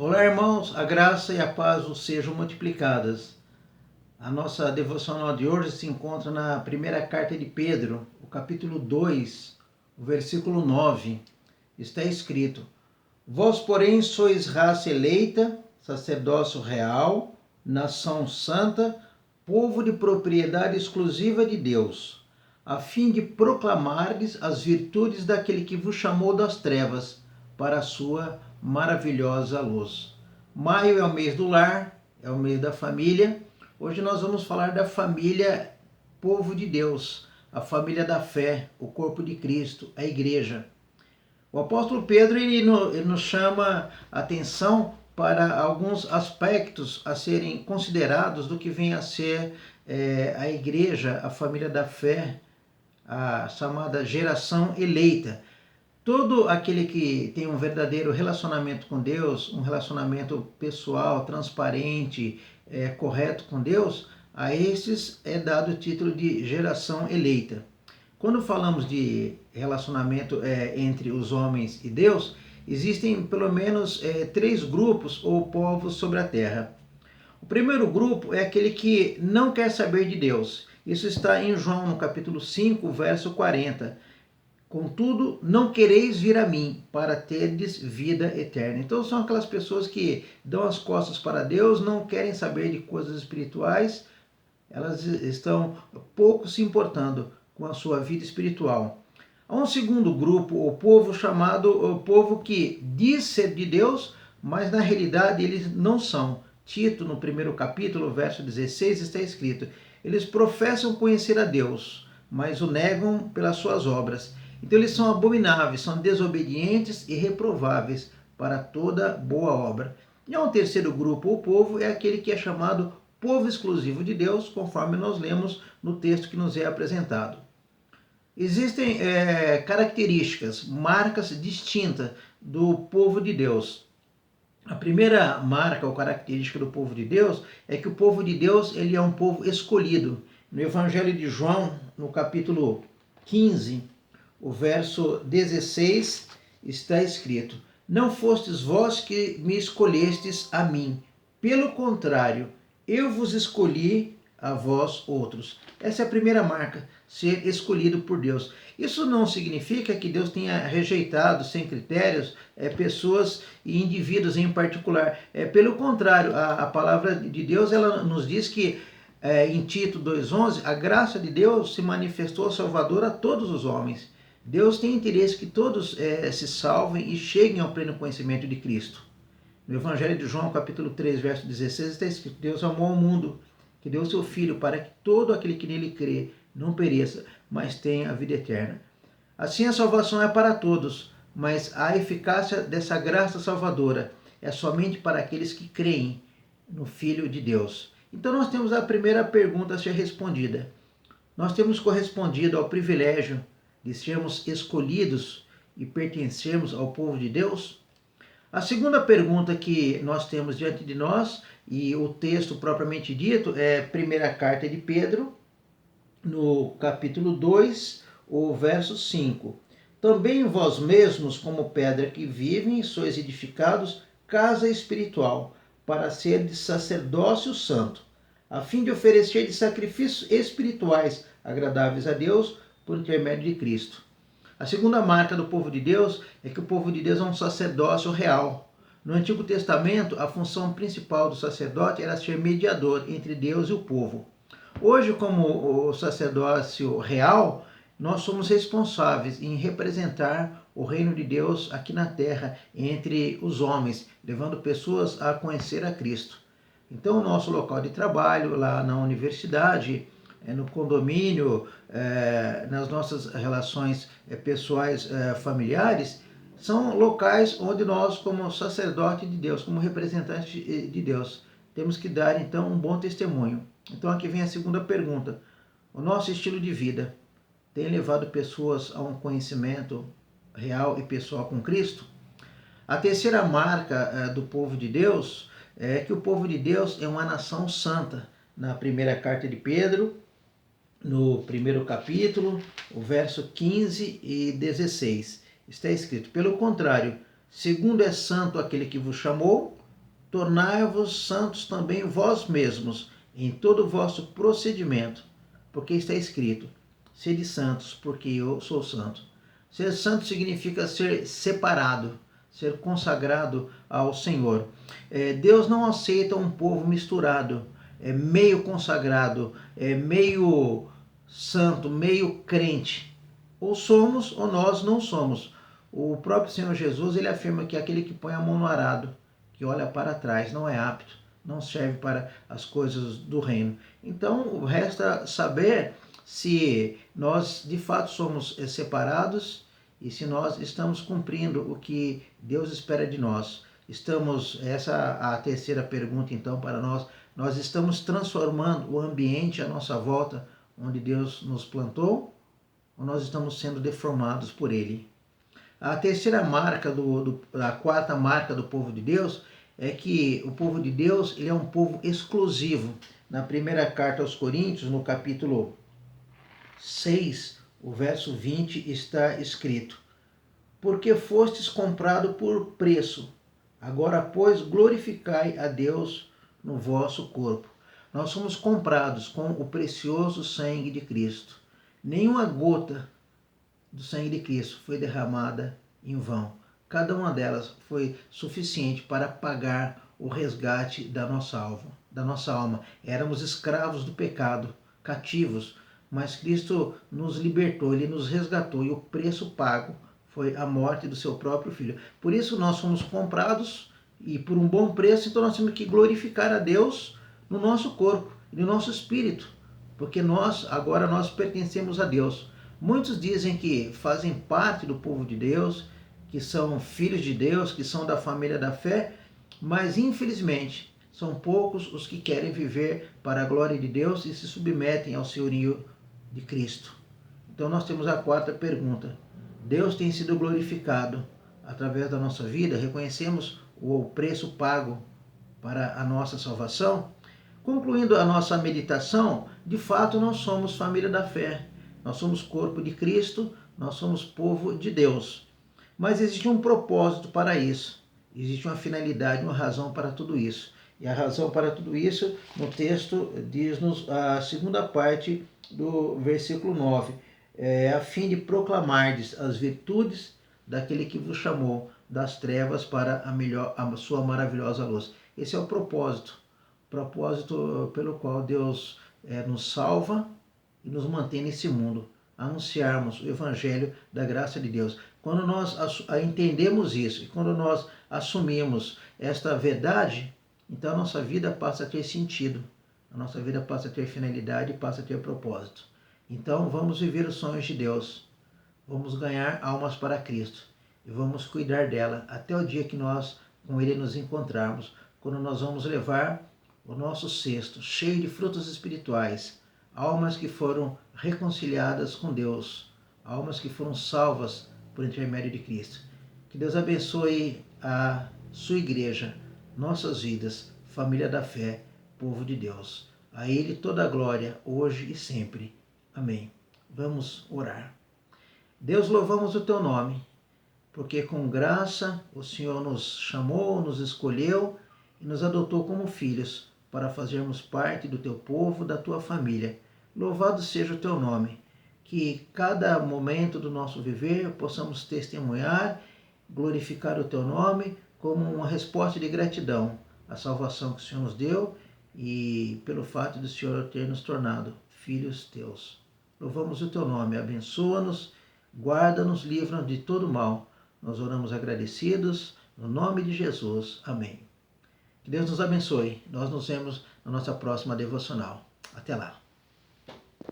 Olá, irmãos, a graça e a paz vos sejam multiplicadas. A nossa devocional de hoje se encontra na primeira carta de Pedro, o capítulo 2, o versículo 9. Está escrito: Vós, porém, sois raça eleita, sacerdócio real, nação santa, povo de propriedade exclusiva de Deus, a fim de proclamardes as virtudes daquele que vos chamou das trevas para a sua maravilhosa luz. Maio é o mês do lar, é o mês da família. Hoje nós vamos falar da família povo de Deus, a família da fé, o corpo de Cristo, a igreja. O apóstolo Pedro ele nos chama a atenção para alguns aspectos a serem considerados do que vem a ser a igreja, a família da fé, a chamada geração eleita. Todo aquele que tem um verdadeiro relacionamento com Deus, um relacionamento pessoal, transparente, correto com Deus, a esses é dado o título de geração eleita. Quando falamos de relacionamento entre os homens e Deus, existem pelo menos três grupos ou povos sobre a terra. O primeiro grupo é aquele que não quer saber de Deus. Isso está em João, no capítulo 5, verso 40. Contudo, não quereis vir a mim, para terdes vida eterna. Então são aquelas pessoas que dão as costas para Deus, não querem saber de coisas espirituais, elas estão pouco se importando com a sua vida espiritual. Há um segundo grupo, o povo chamado o povo que diz ser de Deus, mas na realidade eles não são. Tito, no primeiro capítulo, verso 16, está escrito: eles professam conhecer a Deus, mas o negam pelas suas obras. Então eles são abomináveis, são desobedientes e reprováveis para toda boa obra. E há um terceiro grupo, o povo, é aquele que é chamado povo exclusivo de Deus, conforme nós lemos no texto que nos é apresentado. Existem características, marcas distintas do povo de Deus. A primeira marca ou característica do povo de Deus é que o povo de Deus ele é um povo escolhido. No Evangelho de João, no capítulo 15, o verso 16, está escrito: Não fostes vós que me escolhestes a mim, pelo contrário, eu vos escolhi a vós outros. Essa é a primeira marca, ser escolhido por Deus. Isso não significa que Deus tenha rejeitado, sem critérios, pessoas e indivíduos em particular. Pelo contrário, a palavra de Deus ela nos diz que, em Tito 2,11, a graça de Deus se manifestou salvadora a todos os homens. Deus tem interesse que todos se salvem e cheguem ao pleno conhecimento de Cristo. No Evangelho de João, capítulo 3, verso 16, está escrito: Deus amou o mundo, que deu seu Filho, para que todo aquele que nele crê não pereça, mas tenha a vida eterna. Assim a salvação é para todos, mas a eficácia dessa graça salvadora é somente para aqueles que creem no Filho de Deus. Então nós temos a primeira pergunta a ser respondida. Nós temos correspondido ao privilégio de sermos escolhidos e pertencermos ao povo de Deus? A segunda pergunta que nós temos diante de nós, e o texto propriamente dito, é a primeira carta de Pedro, no capítulo 2, o verso 5. Também vós mesmos, como pedra que vivem, sois edificados casa espiritual, para ser de sacerdócio santo, a fim de oferecer de sacrifícios espirituais agradáveis a Deus, por intermédio de Cristo. A segunda marca do povo de Deus é que o povo de Deus é um sacerdócio real. No Antigo Testamento, a função principal do sacerdote era ser mediador entre Deus e o povo. Hoje, como o sacerdócio real, nós somos responsáveis em representar o reino de Deus aqui na terra, entre os homens, levando pessoas a conhecer a Cristo. Então, o nosso local de trabalho, lá na universidade, no condomínio, nas nossas relações pessoais, familiares, são locais onde nós, como sacerdote de Deus, como representante de Deus, temos que dar então um bom testemunho. Então aqui vem a segunda pergunta: o nosso estilo de vida tem levado pessoas a um conhecimento real e pessoal com Cristo? A terceira marca do povo de Deus é que o povo de Deus é uma nação santa. Na primeira carta de Pedro, no primeiro capítulo, o verso 15 e 16, está escrito: Pelo contrário, segundo é santo aquele que vos chamou, tornai-vos santos também vós mesmos, em todo o vosso procedimento, porque está escrito, sede santos, porque eu sou santo. Ser santo significa ser separado, ser consagrado ao Senhor. Deus não aceita um povo misturado, meio consagrado, meio santo, meio crente. Ou somos ou nós não somos. O próprio Senhor Jesus, ele afirma que aquele que põe a mão no arado, que olha para trás, não é apto, não serve para as coisas do reino. Então, resta saber se nós de fato somos separados e se nós estamos cumprindo o que Deus espera de nós. Essa é a terceira pergunta então para nós estamos transformando o ambiente à nossa volta onde Deus nos plantou ou nós estamos sendo deformados por Ele? A terceira marca, a quarta marca do povo de Deus é que o povo de Deus ele é um povo exclusivo. Na primeira carta aos Coríntios, no capítulo 6, o verso 20, está escrito: porque fostes comprado por preço, agora, pois, glorificai a Deus no vosso corpo. Nós somos comprados com o precioso sangue de Cristo. Nenhuma gota do sangue de Cristo foi derramada em vão. Cada uma delas foi suficiente para pagar o resgate da nossa alma. Éramos escravos do pecado, cativos, mas Cristo nos libertou, Ele nos resgatou e o preço pago foi a morte do seu próprio Filho. Por isso nós fomos comprados e por um bom preço, então nós temos que glorificar a Deus no nosso corpo e no nosso espírito, porque agora nós pertencemos a Deus. Muitos dizem que fazem parte do povo de Deus, que são filhos de Deus, que são da família da fé, mas infelizmente são poucos os que querem viver para a glória de Deus e se submetem ao senhorio de Cristo. Então nós temos a quarta pergunta. Deus tem sido glorificado através da nossa vida? Reconhecemos o preço pago para a nossa salvação? Concluindo a nossa meditação, de fato nós somos família da fé. Nós somos corpo de Cristo, nós somos povo de Deus. Mas existe um propósito para isso. Existe uma finalidade, uma razão para tudo isso. E a razão para tudo isso, no texto, diz-nos a segunda parte do versículo 9. A fim de proclamardes as virtudes daquele que vos chamou das trevas para a sua maravilhosa luz. Esse é o propósito pelo qual Deus nos salva e nos mantém nesse mundo, anunciarmos o Evangelho da graça de Deus. Quando nós entendemos isso e quando nós assumimos esta verdade, então a nossa vida passa a ter sentido, a nossa vida passa a ter finalidade e passa a ter propósito. Então vamos viver os sonhos de Deus, vamos ganhar almas para Cristo e vamos cuidar dela até o dia que nós com Ele nos encontrarmos, quando nós vamos levar o nosso cesto cheio de frutos espirituais, almas que foram reconciliadas com Deus, almas que foram salvas por intermédio de Cristo. Que Deus abençoe a sua igreja, nossas vidas, família da fé, povo de Deus. A Ele toda a glória, hoje e sempre. Amém. Vamos orar. Deus, louvamos o Teu nome, porque com graça o Senhor nos chamou, nos escolheu e nos adotou como filhos para fazermos parte do Teu povo, da Tua família. Louvado seja o Teu nome, que cada momento do nosso viver possamos testemunhar, glorificar o Teu nome como uma resposta de gratidão à salvação que o Senhor nos deu e pelo fato do Senhor ter nos tornado filhos Teus. Louvamos o Teu nome, abençoa-nos, guarda-nos, livra-nos de todo mal. Nós oramos agradecidos, no nome de Jesus. Amém. Que Deus nos abençoe. Nós nos vemos na nossa próxima devocional. Até lá.